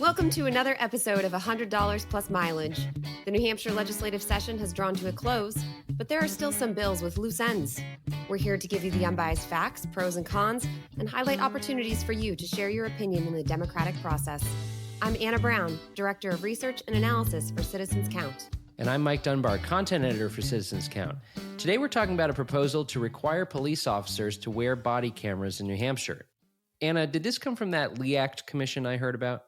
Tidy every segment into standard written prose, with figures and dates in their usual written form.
Welcome to another episode of $100 plus mileage. The New Hampshire legislative session has drawn to a close, but there are still some bills with loose ends. We're here to give you the unbiased facts, pros and cons, and highlight opportunities for you to share your opinion in the democratic process. I'm Anna Brown, Director of Research and Analysis for Citizens Count. And I'm Mike Dunbar, Content Editor for Citizens Count. Today we're talking about a proposal to require police officers to wear body cameras in New Hampshire. Anna, did this come from that Lee Act commission I heard about?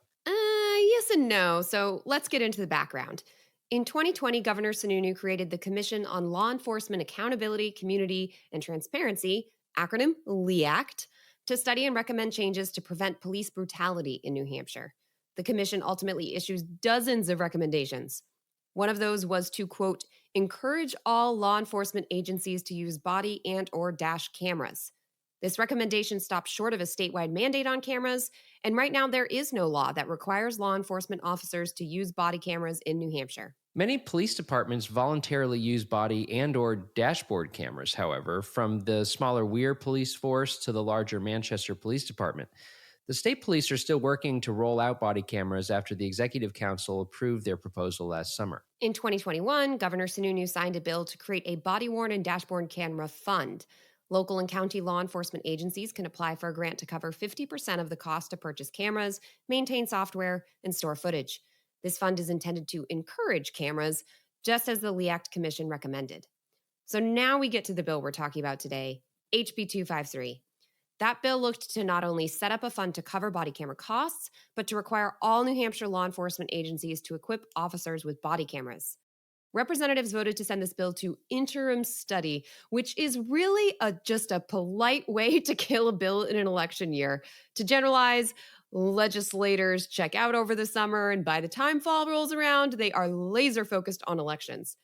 Yes and no, so let's get into the background. In 2020, Governor Sununu created the Commission on Law Enforcement Accountability, Community, and Transparency, acronym Lee Act, to study and recommend changes to prevent police brutality in New Hampshire. The commission ultimately issues dozens of recommendations. One of those was to, quote, encourage all law enforcement agencies to use body and/or dash cameras. This recommendation stopped short of a statewide mandate on cameras, and right now there is no law that requires law enforcement officers to use body cameras in New Hampshire. Many police departments voluntarily use body and/or dashboard cameras, however, from the smaller Weir Police Force to the larger Manchester Police Department. The state police are still working to roll out body cameras after the Executive Council approved their proposal last summer. In 2021, Governor Sununu signed a bill to create a body-worn and dashboard camera fund. Local and county law enforcement agencies can apply for a grant to cover 50% of the cost to purchase cameras, maintain software, and store footage. This fund is intended to encourage cameras, just as the Lee Act Commission recommended. So now we get to the bill we're talking about today, HB 253. That bill looked to not only set up a fund to cover body camera costs, but to require all New Hampshire law enforcement agencies to equip officers with body cameras. Representatives voted to send this bill to interim study, which is really just a polite way to kill a bill in an election year. To generalize, legislators check out over the summer, and by the time fall rolls around, they are laser focused on elections.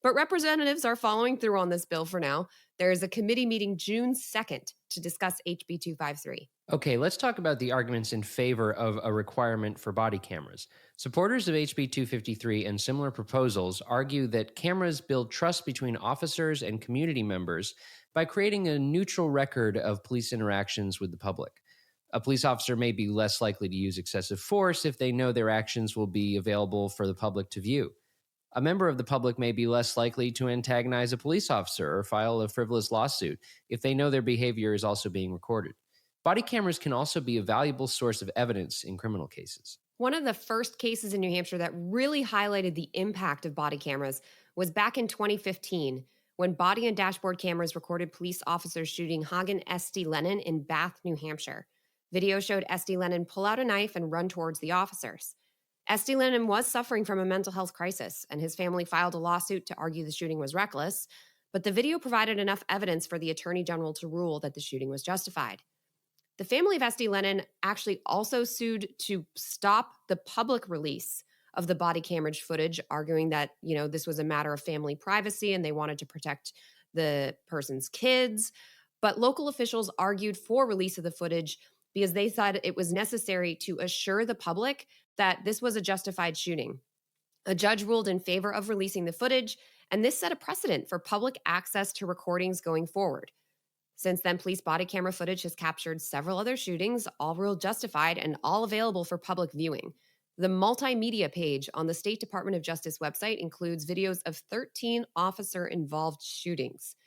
But representatives are following through on this bill for now. There is a committee meeting June 2nd to discuss HB 253. Okay, let's talk about the arguments in favor of a requirement for body cameras. Supporters of HB 253 and similar proposals argue that cameras build trust between officers and community members by creating a neutral record of police interactions with the public. A police officer may be less likely to use excessive force if they know their actions will be available for the public to view. A member of the public may be less likely to antagonize a police officer or file a frivolous lawsuit if they know their behavior is also being recorded. Body cameras can also be a valuable source of evidence in criminal cases. One of the first cases in New Hampshire that really highlighted the impact of body cameras was back in 2015, when body and dashboard cameras recorded police officers shooting Hagen S.D. Lennon in Bath, New Hampshire. Video showed S.D. Lennon pull out a knife and run towards the officers. S.D. Lennon was suffering from a mental health crisis, and his family filed a lawsuit to argue the shooting was reckless, but the video provided enough evidence for the Attorney General to rule that the shooting was justified. The family of S.D. Lennon actually also sued to stop the public release of the body camera footage, arguing that, this was a matter of family privacy and they wanted to protect the person's kids. But local officials argued for release of the footage because they thought it was necessary to assure the public that this was a justified shooting. A judge ruled in favor of releasing the footage, and this set a precedent for public access to recordings going forward. Since then, police body camera footage has captured several other shootings, all ruled justified and all available for public viewing. The multimedia page on the State Department of Justice website includes videos of 13 officer-involved shootings.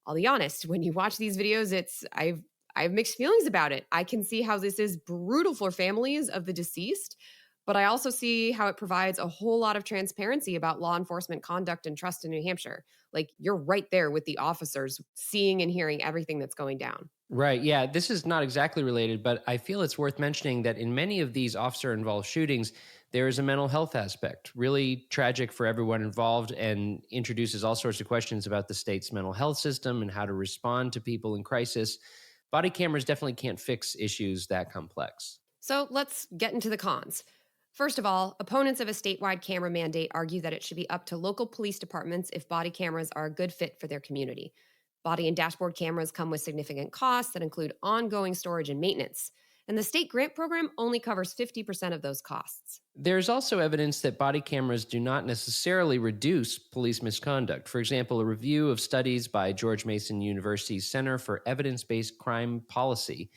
I'll be honest, when you watch these videos, I have mixed feelings about it. I can see how this is brutal for families of the deceased, but I also see how it provides a whole lot of transparency about law enforcement conduct and trust in New Hampshire. Like, you're right there with the officers, seeing and hearing everything that's going down. Right, yeah, this is not exactly related, but I feel it's worth mentioning that in many of these officer-involved shootings, there is a mental health aspect, really tragic for everyone involved, and introduces all sorts of questions about the state's mental health system and how to respond to people in crisis. Body cameras definitely can't fix issues that complex. So let's get into the cons. First of all, opponents of a statewide camera mandate argue that it should be up to local police departments if body cameras are a good fit for their community. Body and dashboard cameras come with significant costs that include ongoing storage and maintenance, and the state grant program only covers 50% of those costs. There's also evidence that body cameras do not necessarily reduce police misconduct. For example, a review of studies by George Mason University's Center for Evidence-Based Crime Policy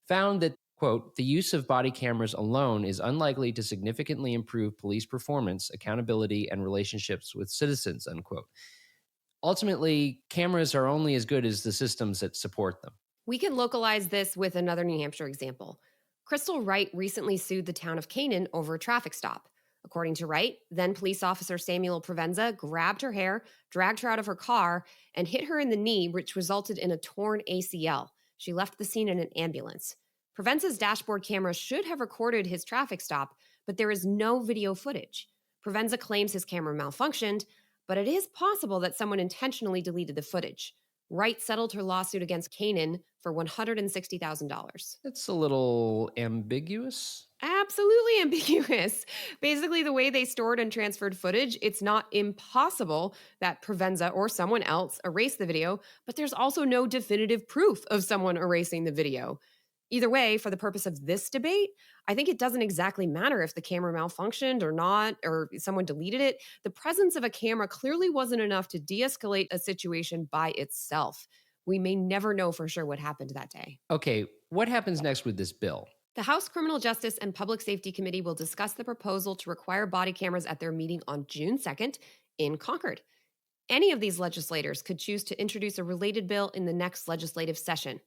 found that quote, the use of body cameras alone is unlikely to significantly improve police performance, accountability, and relationships with citizens, unquote. Ultimately, cameras are only as good as the systems that support them. We can localize this with another New Hampshire example. Crystal Wright recently sued the town of Canaan over a traffic stop. According to Wright, then police officer Samuel Provenza grabbed her hair, dragged her out of her car, and hit her in the knee, which resulted in a torn ACL. She left the scene in an ambulance. Provenza's dashboard camera should have recorded his traffic stop, but there is no video footage. Provenza claims his camera malfunctioned, but it is possible that someone intentionally deleted the footage. Wright settled her lawsuit against Canaan for $160,000. That's a little ambiguous. Absolutely ambiguous. Basically, the way they stored and transferred footage, it's not impossible that Provenza or someone else erased the video, but there's also no definitive proof of someone erasing the video. Either way, for the purpose of this debate, I think it doesn't exactly matter if the camera malfunctioned or not, or someone deleted it. The presence of a camera clearly wasn't enough to de-escalate a situation by itself. We may never know for sure what happened that day. Okay, what happens next with this bill? The House Criminal Justice and Public Safety Committee will discuss the proposal to require body cameras at their meeting on June 2nd in Concord. Any of these legislators could choose to introduce a related bill in the next legislative session.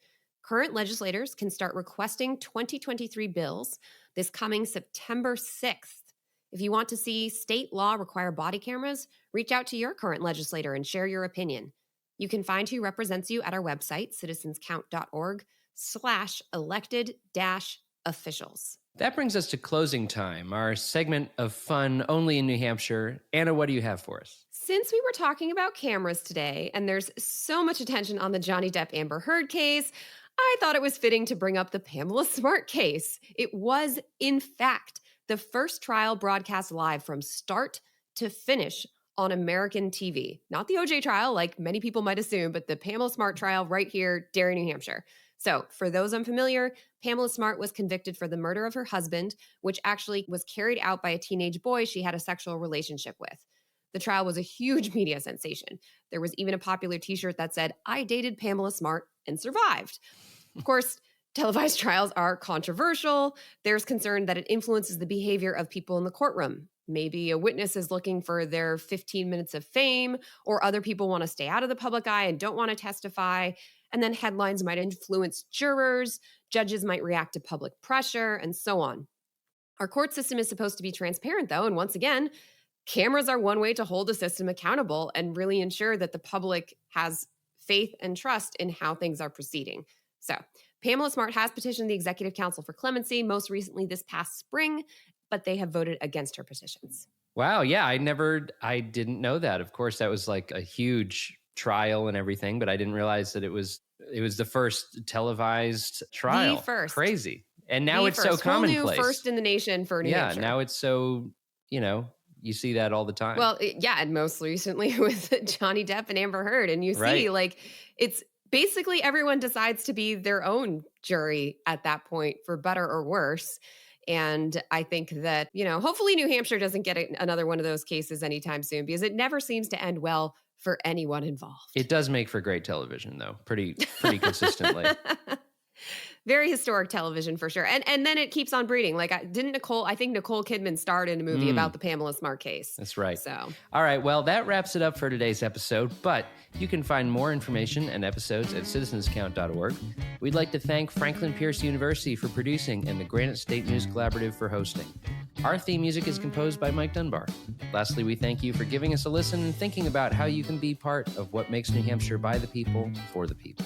Current legislators can start requesting 2023 bills this coming September 6th. If you want to see state law require body cameras, reach out to your current legislator and share your opinion. You can find who represents you at our website, citizenscount.org/elected-officials. That brings us to closing time, our segment of fun only in New Hampshire. Anna, what do you have for us? Since we were talking about cameras today, and there's so much attention on the Johnny Depp Amber Heard case, I thought it was fitting to bring up the Pamela Smart case. It was, in fact, the first trial broadcast live from start to finish on American TV. Not the OJ trial, like many people might assume, but the Pamela Smart trial right here, Derry, New Hampshire. So, for those unfamiliar, Pamela Smart was convicted for the murder of her husband, which actually was carried out by a teenage boy she had a sexual relationship with. The trial was a huge media sensation. There was even a popular t-shirt that said, "I dated Pamela Smart and survived." Of course, televised trials are controversial. There's concern that it influences the behavior of people in the courtroom. Maybe a witness is looking for their 15 minutes of fame, or other people want to stay out of the public eye and don't want to testify. And then headlines might influence jurors, judges might react to public pressure, and so on. Our court system is supposed to be transparent, though, and once again, cameras are one way to hold a system accountable and really ensure that the public has faith and trust in how things are proceeding. So, Pamela Smart has petitioned the Executive Council for clemency, most recently this past spring, but they have voted against her petitions. Wow, yeah, I didn't know that. Of course, that was like a huge trial and everything, but I didn't realize that it was the first televised trial. The first. Crazy. And now it's so commonplace. Whole new first in the nation for New Hampshire. Yeah, now it's so, you see that all the time. Well, yeah, and most recently with Johnny Depp and Amber Heard. And you see, it's basically everyone decides to be their own jury at that point, for better or worse. And I think that, hopefully New Hampshire doesn't get another one of those cases anytime soon, because it never seems to end well for anyone involved. It does make for great television, though, pretty consistently. Very historic television for sure. And then it keeps on breeding. I think Nicole Kidman starred in a movie about the Pamela Smart case. That's right. So, all right. Well, that wraps it up for today's episode, but you can find more information and episodes at citizenscount.org. We'd like to thank Franklin Pierce University for producing and the Granite State News Collaborative for hosting. Our theme music is composed by Mike Dunbar. Lastly, we thank you for giving us a listen and thinking about how you can be part of what makes New Hampshire by the people, for the people.